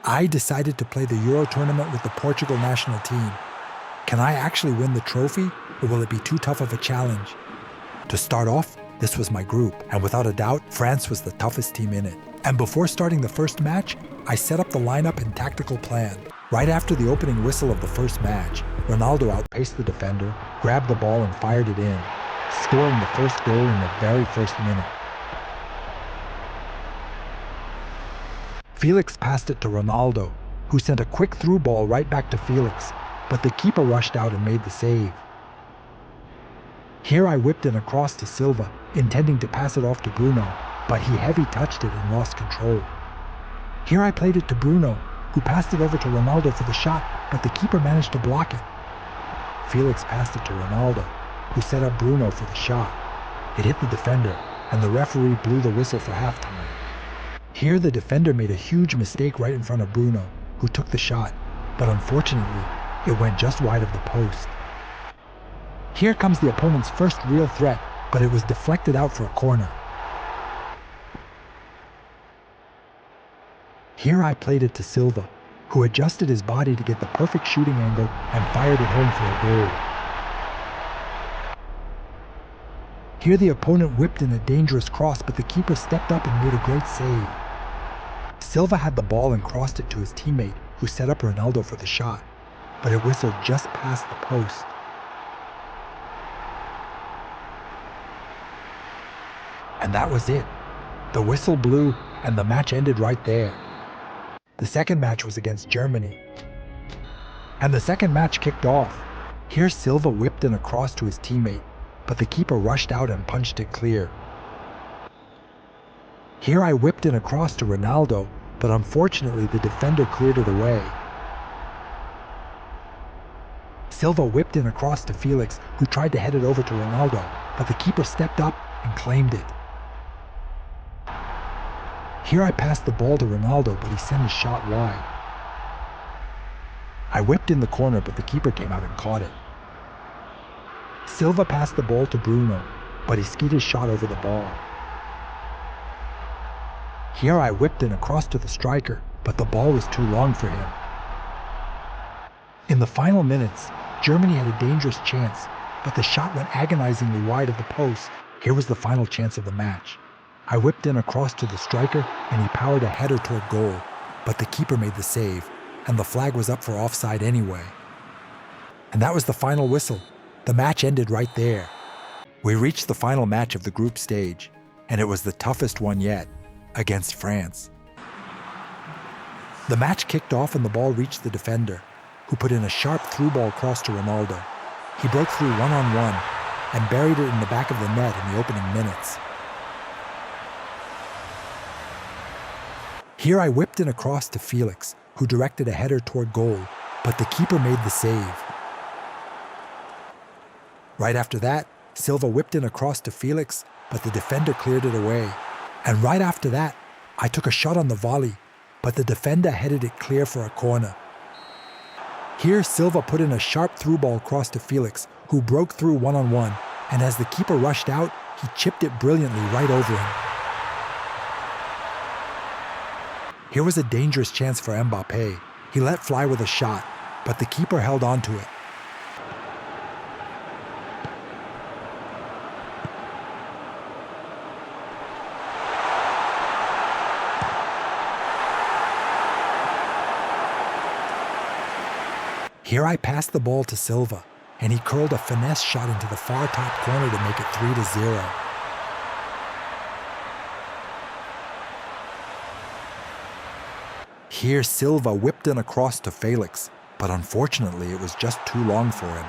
I decided to play the Euro tournament with the Portugal national team. Can I actually win the trophy, or will it be too tough of a challenge? To start off, this was my group, and without a doubt, France was the toughest team in it. And before starting the first match, I set up the lineup and tactical plan. Right after the opening whistle of the first match, Ronaldo outpaced the defender, grabbed the ball and fired it in, scoring the first goal in the very first minute. Felix passed it to Ronaldo, who sent a quick through ball right back to Felix, but the keeper rushed out and made the save. Here I whipped in a cross to Silva, intending to pass it off to Bruno, but he heavy touched it and lost control. Here I played it to Bruno, who passed it over to Ronaldo for the shot, but the keeper managed to block it. Felix passed it to Ronaldo, who set up Bruno for the shot. It hit the defender, and the referee blew the whistle for halftime. Here the defender made a huge mistake right in front of Bruno, who took the shot, but unfortunately, it went just wide of the post. Here comes the opponent's first real threat, but it was deflected out for a corner. Here I played it to Silva, who adjusted his body to get the perfect shooting angle and fired it home for a goal. Here the opponent whipped in a dangerous cross, but the keeper stepped up and made a great save. Silva had the ball and crossed it to his teammate, who set up Ronaldo for the shot, but it whistled just past the post. And that was it. The whistle blew, and the match ended right there. The second match was against Germany. And the second match kicked off. Here Silva whipped in a cross to his teammate, but the keeper rushed out and punched it clear. Here I whipped in a cross to Ronaldo, but unfortunately the defender cleared it away. Silva whipped in a cross to Felix, who tried to head it over to Ronaldo, but the keeper stepped up and claimed it. Here I passed the ball to Ronaldo, but he sent his shot wide. I whipped in the corner, but the keeper came out and caught it. Silva passed the ball to Bruno, but he skied his shot over the ball. Here I whipped in a cross to the striker, but the ball was too long for him. In the final minutes, Germany had a dangerous chance, but the shot went agonizingly wide of the post. Here was the final chance of the match. I whipped in a cross to the striker, and he powered a header toward goal, but the keeper made the save, and the flag was up for offside anyway. And that was the final whistle. The match ended right there. We reached the final match of the group stage, and it was the toughest one yet, against France. The match kicked off and the ball reached the defender, who put in a sharp through ball cross to Ronaldo. He broke through one-on-one and buried it in the back of the net in the opening minutes. Here I whipped in a cross to Felix, who directed a header toward goal, but the keeper made the save. Right after that, Silva whipped in a cross to Felix, but the defender cleared it away. And right after that, I took a shot on the volley, but the defender headed it clear for a corner. Here Silva put in a sharp through ball cross to Felix, who broke through one-on-one, and as the keeper rushed out, he chipped it brilliantly right over him. Here was a dangerous chance for Mbappé. He let fly with a shot, but the keeper held on to it. Here I passed the ball to Silva, and he curled a finesse shot into the far top corner to make it 3-0. Here Silva whipped in a cross to Felix, but unfortunately it was just too long for him.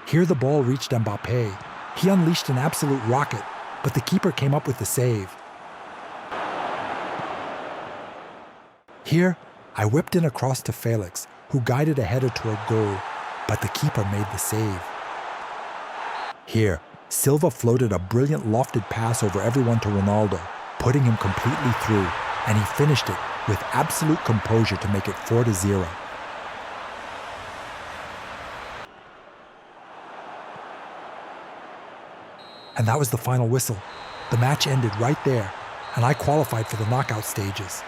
Here the ball reached Mbappé. He unleashed an absolute rocket, but the keeper came up with the save. Here, I whipped in a cross to Felix, who guided a header toward goal, but the keeper made the save. Here, Silva floated a brilliant lofted pass over everyone to Ronaldo, putting him completely through, and he finished it with absolute composure to make it 4-0. And that was the final whistle. The match ended right there, and I qualified for the knockout stages.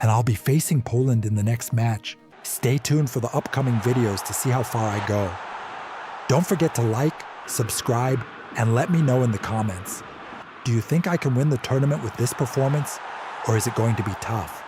and I'll be facing Poland in the next match. Stay tuned for the upcoming videos to see how far I go. Don't forget to like, subscribe, and let me know in the comments. Do you think I can win the tournament with this performance, or is it going to be tough?